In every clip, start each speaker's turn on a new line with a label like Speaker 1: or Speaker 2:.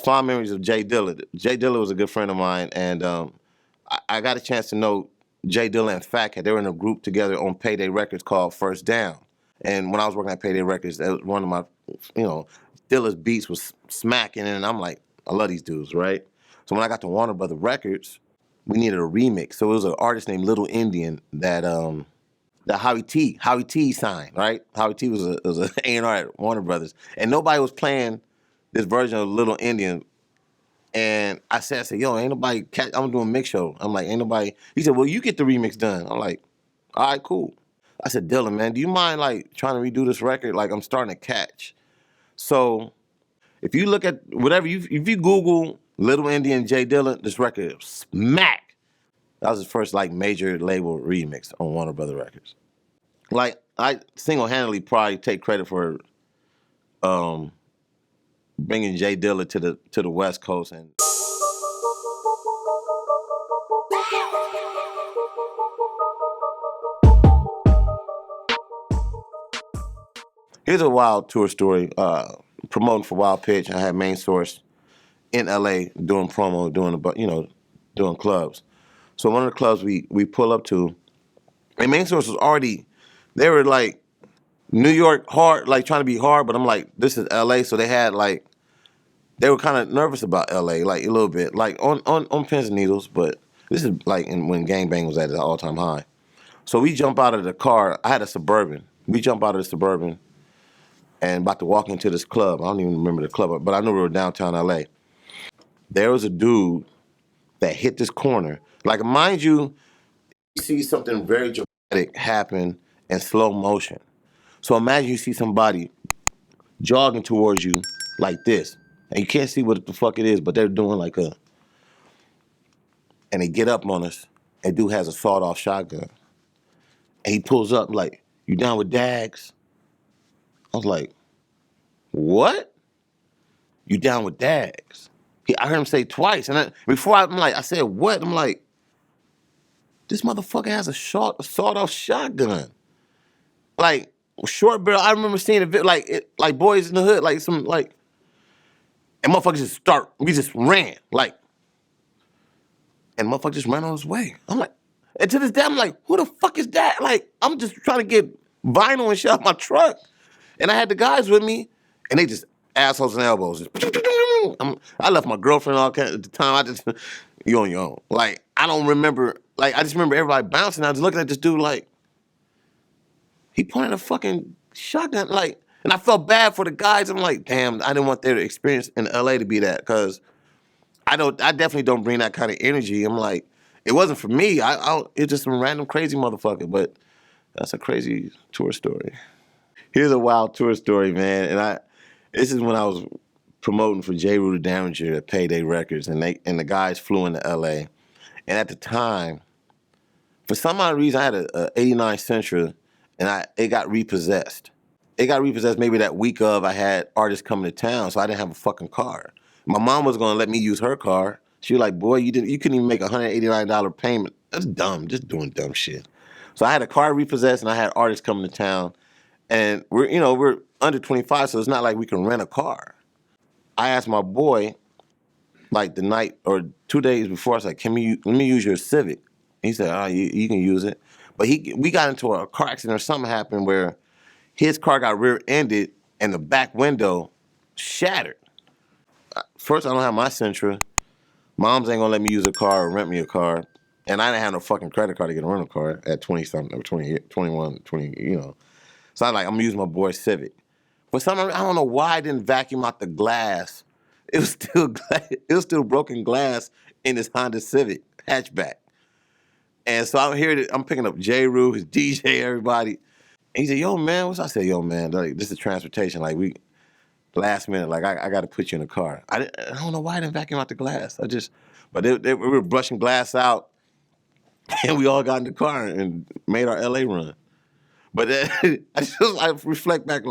Speaker 1: fond memories of J Dilla. J Dilla was a good friend of mine, and I got a chance to know J Dilla and Fat Cat. They were in a group together on Payday Records called First Down. And when I was working at Payday Records, that was one of my, Dilla's beats was smacking, and I'm like, I love these dudes, right? So when I got to Warner Brother Records, we needed a remix. So it was an artist named Little Indian that Howie T signed, right? Howie T was a A&R at Warner Brothers, and nobody was playing this version of Little Indian. And I said, yo, ain't nobody I'm doing a mix show. I'm like, ain't nobody. He said, well, you get the remix done. I'm like, all right, cool. I said, Dylan, man, do you mind like trying to redo this record? Like I'm starting to catch. So if you look at if you Google Little Indian J Dilla, this record smack. That was his first like major label remix on Warner Brother Records. Like I single-handedly probably take credit for bringing J Dilla to the West Coast. And here's a wild tour story. Promoting for Wild Pitch, I had Main Source in LA doing promo, doing clubs. So one of the clubs we pull up to, and Main Source was already, they were like New York hard, like trying to be hard, but I'm like, this is LA, so they were kind of nervous about LA, like a little bit, like on pins and needles, but this is like when Gangbang was at its all-time high. So we jump out of the car. I had a Suburban. We jump out of the Suburban and about to walk into this club. I don't even remember the club, but I know we were downtown LA. There was a dude that hit this corner. Like, mind you see something very dramatic happen in slow motion. So imagine you see somebody jogging towards you like this, and you can't see what the fuck it is, but they're doing and they get up on us, and dude has a sawed-off shotgun. And he pulls up like, you down with Dags? I was like, what? You down with Dags? I heard him say twice, and I said, what? I'm like, this motherfucker has a sawed-off shotgun. Like, short barrel. I remember seeing a bit like Boys in the Hood, and motherfuckers we just ran, and motherfucker just ran on his way. I'm like, and to this day, I'm like, who the fuck is that? Like, I'm just trying to get vinyl and shit out my truck. And I had the guys with me, and they just assholes and elbows. I left my girlfriend all kinds at the time. You on your own. Like, I don't remember, I just remember everybody bouncing. I was looking at this dude like, he pointed a fucking shotgun, and I felt bad for the guys. I'm like, damn, I didn't want their experience in LA to be that, because I definitely don't bring that kind of energy. I'm like, it wasn't for me. It's just some random crazy motherfucker, but that's a crazy tour story. Here's a wild tour story, man. And this is when I was promoting for J. Rue the Damager at Payday Records, and the guys flew into LA. And at the time, for some odd reason, I had a 89 Sentra, and it got repossessed. It got repossessed maybe that week of I had artists coming to town, so I didn't have a fucking car. My mom was gonna let me use her car. She was like, boy, you couldn't even make a $189 payment. That's dumb, just doing dumb shit. So I had a car repossessed, and I had artists coming to town. And we're under 25, so it's not like we can rent a car. I asked my boy, like the night or 2 days before, I was like, let me use your Civic? He said, oh, you can use it. But we got into a car accident or something happened where his car got rear-ended and the back window shattered. First, I don't have my Sentra. Moms ain't gonna let me use a car or rent me a car. And I didn't have no fucking credit card to get a rental car at 20-something, or 20, 21, 20, So I'm gonna use my boy's Civic. For some reason, I don't know why I didn't vacuum out the glass. It was still broken glass in this Honda Civic hatchback. And so I'm picking up J. Rue, his DJ, everybody. And he said, yo, man, I said, yo, man, this is transportation. Last minute, I got to put you in a car. I don't know why I didn't vacuum out the glass. But we were brushing glass out, and we all got in the car and made our LA run. But I reflect back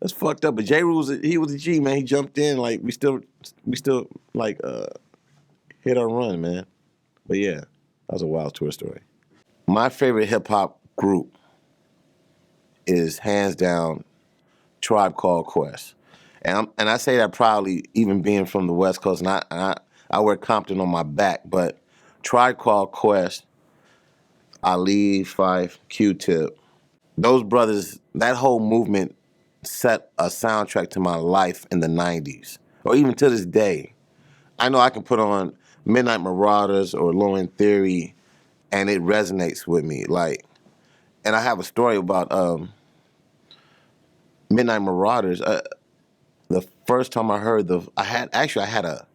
Speaker 1: that's fucked up. But J. Rue he was a G, man. He jumped in, we still hit our run, man. But yeah, that was a wild tour story. My favorite hip hop group is hands down Tribe Called Quest. And I say that proudly, even being from the West Coast, and I wear Compton on my back, but Tribe Called Quest, Ali, Fife, Q-Tip, those brothers, that whole movement set a soundtrack to my life in the 90s, or even to this day. I know I can put on Midnight Marauders or Low End Theory, and it resonates with me. Like, and I have a story about Midnight Marauders. The first time I heard I had a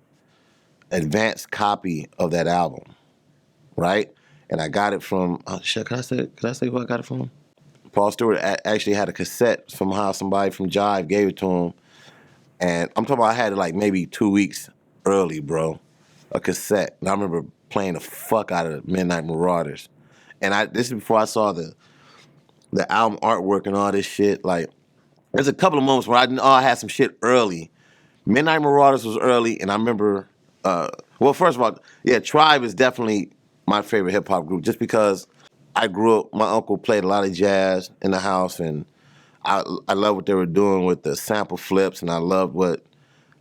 Speaker 1: advanced copy of that album, right? And I got it from, oh shit, could I say who I got it from? Paul Stewart actually had a cassette from how somebody from Jive gave it to him. And I'm talking about I had it like maybe 2 weeks early, bro. A cassette. And I remember playing the fuck out of Midnight Marauders. And this is before I saw the album artwork and all this shit. Like, there's a couple of moments where I know I had some shit early. Midnight Marauders was early, and I remember, well, first of all, yeah, Tribe is definitely my favorite hip-hop group just because I grew up, my uncle played a lot of jazz in the house, and I love what they were doing with the sample flips, and I loved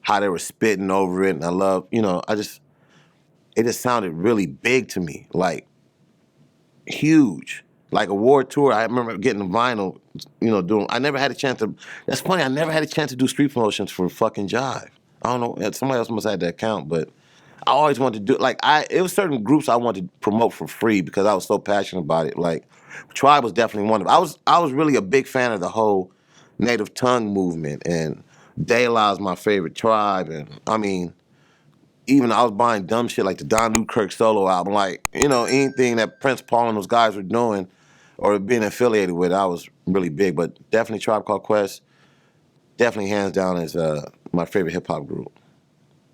Speaker 1: how they were spitting over it, and I love, it just sounded really big to me, like huge, like a world tour. I remember getting the vinyl, I never had a chance to, that's funny, I never had a chance to do street promotions for fucking Jive. I don't know, somebody else must have had that account, but I always wanted to do, it was certain groups I wanted to promote for free because I was so passionate about it. Like, Tribe was definitely one of them. I was really a big fan of the whole native tongue movement, and De La is my favorite Tribe, and I mean, even I was buying dumb shit like the Don Newkirk solo album, like, anything that Prince Paul and those guys were doing or being affiliated with, I was really big, but definitely Tribe Called Quest, definitely hands down is my favorite hip-hop group.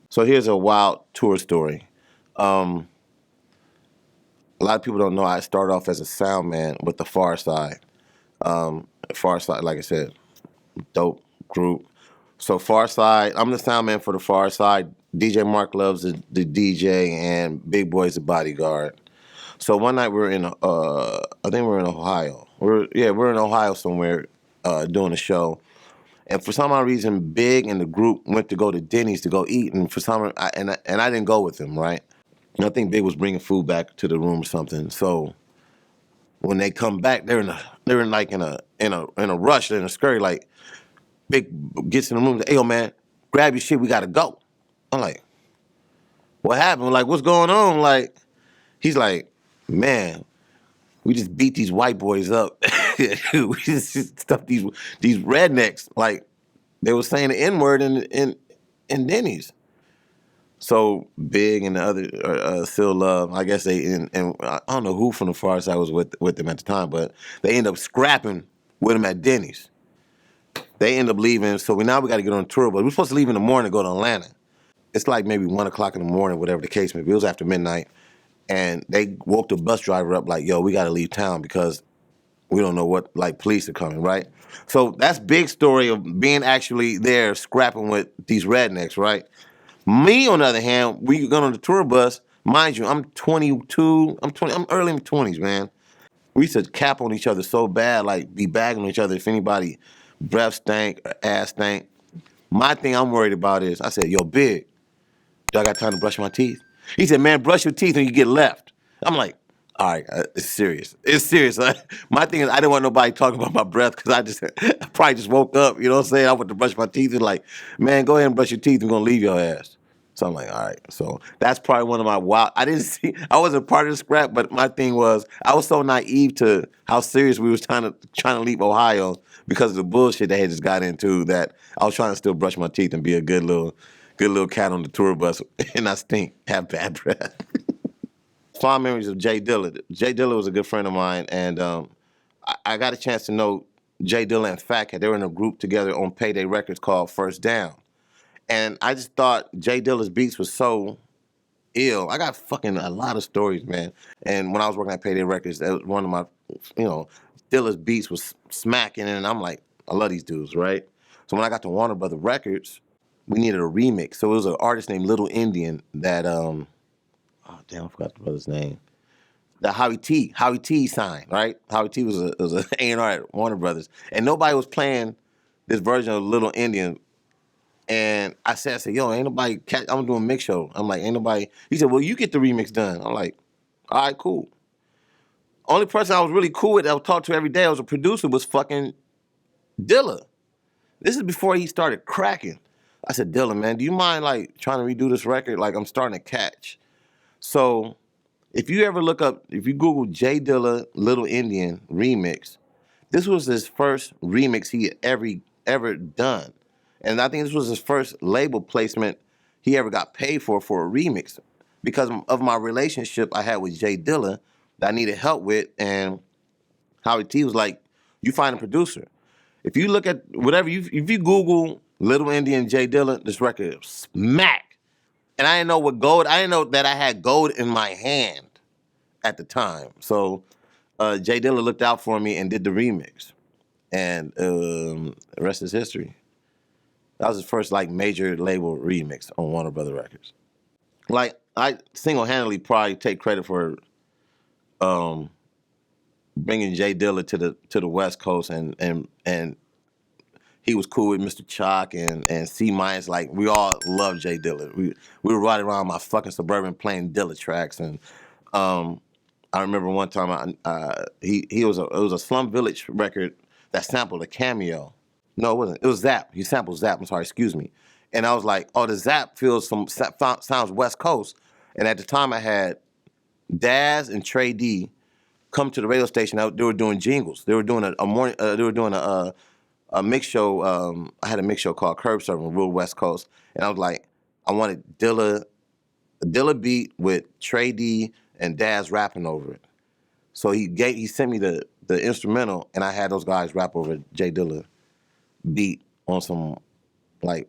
Speaker 1: So here's a wild tour story. A lot of people don't know I started off as a sound man with the Pharcyde. Pharcyde, like I said, dope group. So Pharcyde, I'm the sound man for the Pharcyde. DJ Mark Love's the DJ, and Big Boy's the bodyguard. So one night we were in, I think we were in Ohio. We're in Ohio somewhere doing a show. And for some odd reason, Big and the group went to go to Denny's to go eat, and for some I didn't go with them, right? And I think Big was bringing food back to the room or something. So when they come back, they're in a rush, they're in a scurry. Like, Big gets in the room, hey yo man, grab your shit, we gotta go. I'm like, what happened? Like, what's going on? Like, he's like, man, we just beat these white boys up. We just stuffed these rednecks. Like, they were saying the N-word in Denny's. So Big and the other Still Love, I guess and I don't know who from the Pharcyde was with them at the time, but they end up scrapping with them at Denny's. They end up leaving, so now we got to get on tour, but we're supposed to leave in the morning to go to Atlanta. It's like maybe 1 o'clock in the morning, whatever the case may be. It was after midnight, and they woke the bus driver up like, yo, we got to leave town because we don't know what, like, police are coming, right? So that's Big story of being actually there scrapping with these rednecks, right? Me, on the other hand, we got on the tour bus. Mind you, I'm 22. I'm early in my 20s, man. We used to cap on each other so bad, like be bagging on each other if anybody breath stank or ass stank. My thing I'm worried about is, I said, yo, Big, do I got time to brush my teeth? He said, man, brush your teeth when you get left. I'm like, all right, it's serious. It's serious. My thing is, I didn't want nobody talking about my breath because I probably just woke up, you know what I'm saying? I went to brush my teeth and like, man, go ahead and brush your teeth. We're going to leave your ass. So I'm like, all right. So that's probably one of my I wasn't part of the scrap, but my thing was, I was so naive to how serious we was trying to leave Ohio because of the bullshit they had just got into, that I was trying to still brush my teeth and be a good little cat on the tour bus and not stink, have bad breath. Fond memories of J Dilla. J Dilla was a good friend of mine, and I got a chance to know J Dilla and Fat Cat. They were in a group together on Payday Records called First Down. And I just thought J Dilla's beats was so ill. I got fucking a lot of stories, man. And when I was working at Payday Records, that was one of my, Dilla's beats was smacking, and I'm like, I love these dudes, right? So when I got to Warner Brothers Records, we needed a remix. So it was an artist named Little Indian that, oh damn, I forgot the brother's name. That Howie T signed, right? Howie T was an A&R at Warner Brothers, and nobody was playing this version of Little Indian And I said, yo, ain't nobody catch. I'm doing a mix show. I'm like, ain't nobody. He said, well, you get the remix done. I'm like, all right, cool. Only person I was really cool with that I would talk to every day, I was a producer, was fucking Dilla. This is before he started cracking. I said, Dilla, man, do you mind like trying to redo this record? Like I'm starting to catch. So if you ever look up, if you Google J Dilla Little Indian remix, this was his first remix he had ever done. And I think this was his first label placement he ever got paid for a remix because of my relationship I had with J Dilla that I needed help with. And Howie T was like, you find a producer. If you look at whatever, if you Google Little Indian J Dilla, this record is smack. And I didn't know what gold, I didn't know that I had gold in my hand at the time. So J Dilla looked out for me and did the remix. And the rest is history. That was his first like major label remix on Warner Brother Records. Like I single-handedly probably take credit for bringing J Dilla to the West Coast, and he was cool with Mr. Chalk and C Minus. Like we all loved J Dilla. We were riding around my fucking Suburban playing Dilla tracks, and I remember one time it was a Slum Village record that sampled a Cameo. No, it wasn't. It was Zap. He sampled Zap. I'm sorry, excuse me. And I was like, oh, the Zap sounds West Coast. And at the time, I had Daz and Trey D come to the radio station. They were doing jingles. They were doing a morning. They were doing a mix show. I had a mix show called Curb Serving, Real West Coast. And I was like, I wanted a Dilla beat with Trey D and Daz rapping over it. So he sent me the instrumental, and I had those guys rap over J Dilla beat on some like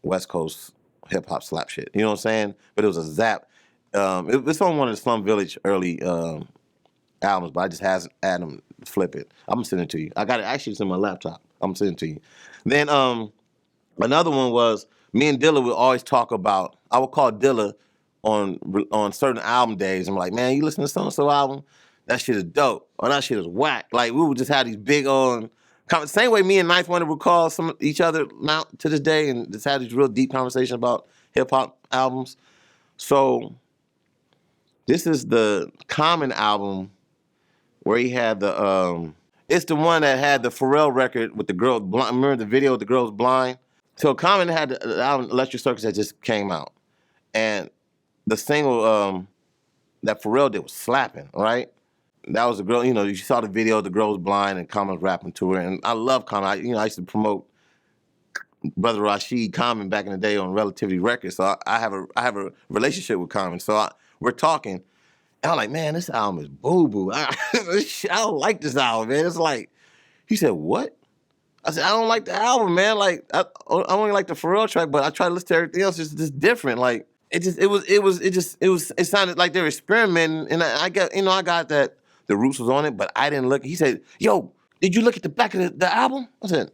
Speaker 1: West Coast hip hop slap shit. You know what I'm saying? But it was a Zap. It's on one of the Slum Village early albums, but I just had them flip it. I'm gonna send it to you. I got it actually, it's in my laptop. I'm gonna send it to you. Then another one was me and Dilla would always talk about. I would call Dilla on certain album days. I'm like, man, you listen to so-and-so album? That shit is dope. Or that shit is whack. Like we would just have these big on. Same way me and Ninth Wonder would call each other now to this day and just have these real deep conversations about hip hop albums. So this is the Common album where he had the it's the one that had the Pharrell record with the girl blind. Remember the video with the girl's blind? So Common had the album Electric Circus that just came out. And the single that Pharrell did was slapping, right? That was the girl, you saw the video, the girl was blind and Common's rapping to her. And I love Common. I used to promote Brother Rashid Common back in the day on Relativity Records. So I have a relationship with Common. So we're talking, and I'm like, man, this album is boo-boo. I don't like this album, man. It's like, he said, what? I said, I don't like the album, man. Like, I only like the Pharrell track, but I try to listen to everything else. It's just different. Like, it sounded like they were experimenting. And I got that the Roots was on it, but I didn't look. He said, yo, did you look at the back of the album? I said,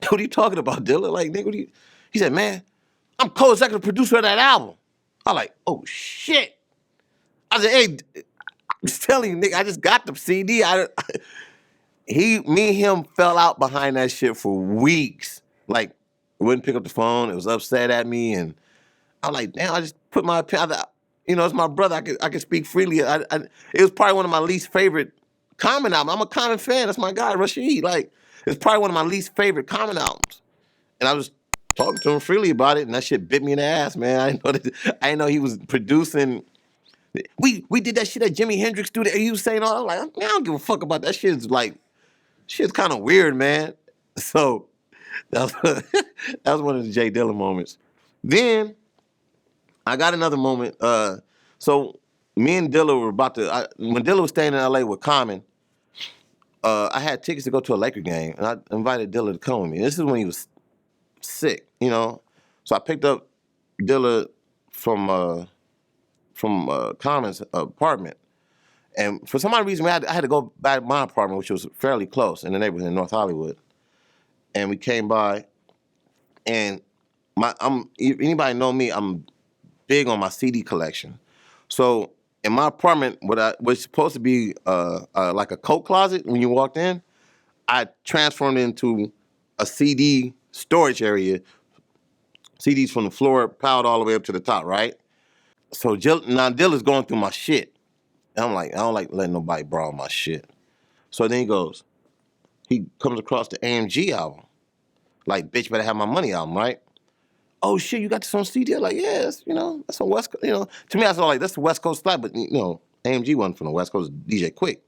Speaker 1: what are you talking about, Dilla? Like, nigga, He said, man, I'm co-executive producer of that album. I'm like, oh, shit. I said, hey, I'm just telling you, nigga, I just got the CD. Me and him fell out behind that shit for weeks. Like, wouldn't pick up the phone. It was upset at me. And I'm like, damn, I just put my opinion. It's my brother. I could speak freely. It was probably one of my least favorite Common albums. I'm a Common fan. That's my guy, Rashid. Like, it's probably one of my least favorite Common albums. And I was talking to him freely about it, and that shit bit me in the ass, man. I didn't know he was producing. We did that shit at Jimi Hendrix studio. He was saying all. I'm like, man, I don't give a fuck about that shit. Shit's kind of weird, man. So that was one of the J Dilla moments. Then I got another moment. So me and Dilla were when Dilla was staying in LA with Common, I had tickets to go to a Laker game, and I invited Dilla to come with me. This is when he was sick, So I picked up Dilla from Common's apartment. And for some odd reason, I had to go back to my apartment, which was fairly close in the neighborhood in North Hollywood. And we came by, and anybody know me, I'm big on my CD collection. So in my apartment, what was supposed to be like a coat closet when you walked in, I transformed it into a CD storage area CDs from the floor piled all the way up to the top, right? So now Dilla's going through my shit. And I'm like, I don't like letting nobody borrow my shit. So then he comes across the AMG album. Like, bitch better have my money album, right? Oh shit, you got this on CD? I'm like, yeah, that's on West Coast. To me, I was like, that's the West Coast style, but AMG wasn't from the West Coast, DJ Quick.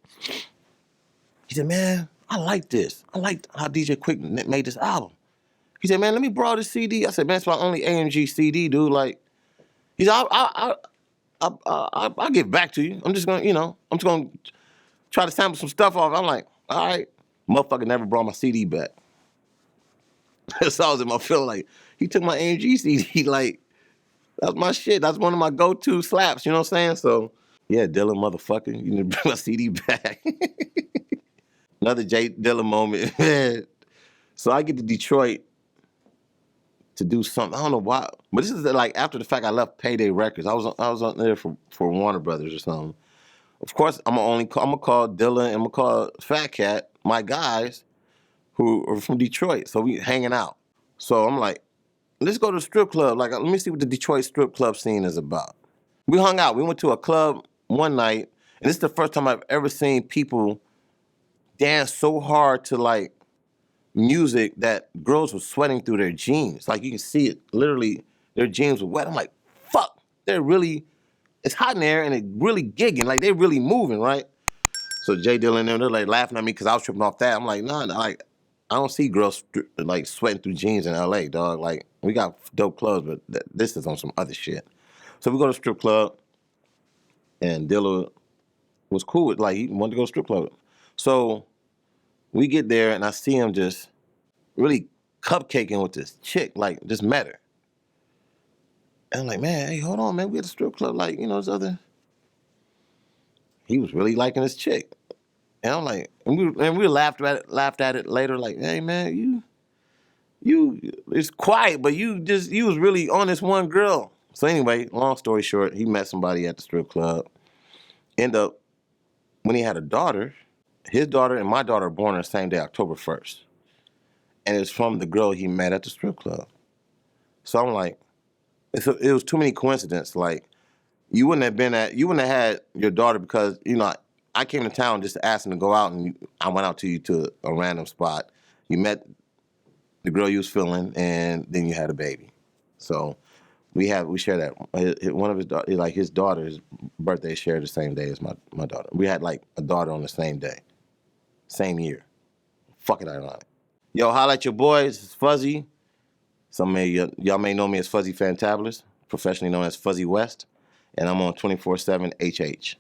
Speaker 1: He said, man, I like this. I like how DJ Quick made this album. He said, man, let me borrow this CD. I said, man, it's my only AMG CD, dude. Like, he said, I'll get back to you. I'm just gonna try to sample some stuff off. I'm like, all right. Motherfucker never brought my CD back. So I was in my feeling like, he took my AMG CD, like, that's my shit. That's one of my go-to slaps, you know what I'm saying? So, yeah, Dilla, motherfucker, you need to bring my CD back. Another J Dilla moment, man. So I get to Detroit to do something. I don't know why, but this is like after the fact I left Payday Records. I was on there for Warner Brothers or something. Of course, I'm gonna call Dilla and I'm gonna call Fat Cat, my guys who are from Detroit. So we hanging out. So I'm like, let's go to the strip club. Like, let me see what the Detroit strip club scene is about. We hung out. We went to a club one night, and this is the first time I've ever seen people dance so hard to like music that girls were sweating through their jeans. Like, you can see it, literally, their jeans were wet. I'm like, fuck, it's hot in there and it really gigging, like they really moving, right? So J Dilla and them, they're like laughing at me because I was tripping off that. I'm like, nah, like, I don't see girls like sweating through jeans in LA, dog. Like, we got dope clubs, but this is on some other shit. So we go to the strip club, and Dilla was cool with, like, he wanted to go to strip club. So we get there, and I see him just really cupcaking with this chick, like, just met her. And I'm like, man, hey, hold on, man, we at the strip club, like, this other. He was really liking this chick. And I'm like, and we laughed at it later, like, hey, man, it's quiet, but you was really on this one girl. So anyway, long story short, he met somebody at the strip club. End up, when he had a daughter, his daughter and my daughter were born on the same day, October 1st. And it's from the girl he met at the strip club. So I'm like, it was too many coincidences. Like, you wouldn't have had your daughter because, I came to town just asking to go out, and I went out to a random spot. You met the girl you was feeling, and then you had a baby. So we share that. One of his daughter's birthday shared the same day as my daughter. We had like a daughter on the same day, same year. Fucking ironic. Yo, holla at your boys. It's Fuzzy. Y'all may know me as Fuzzy Fantabulous, professionally known as Fuzzy West, and I'm on 24/7 HH.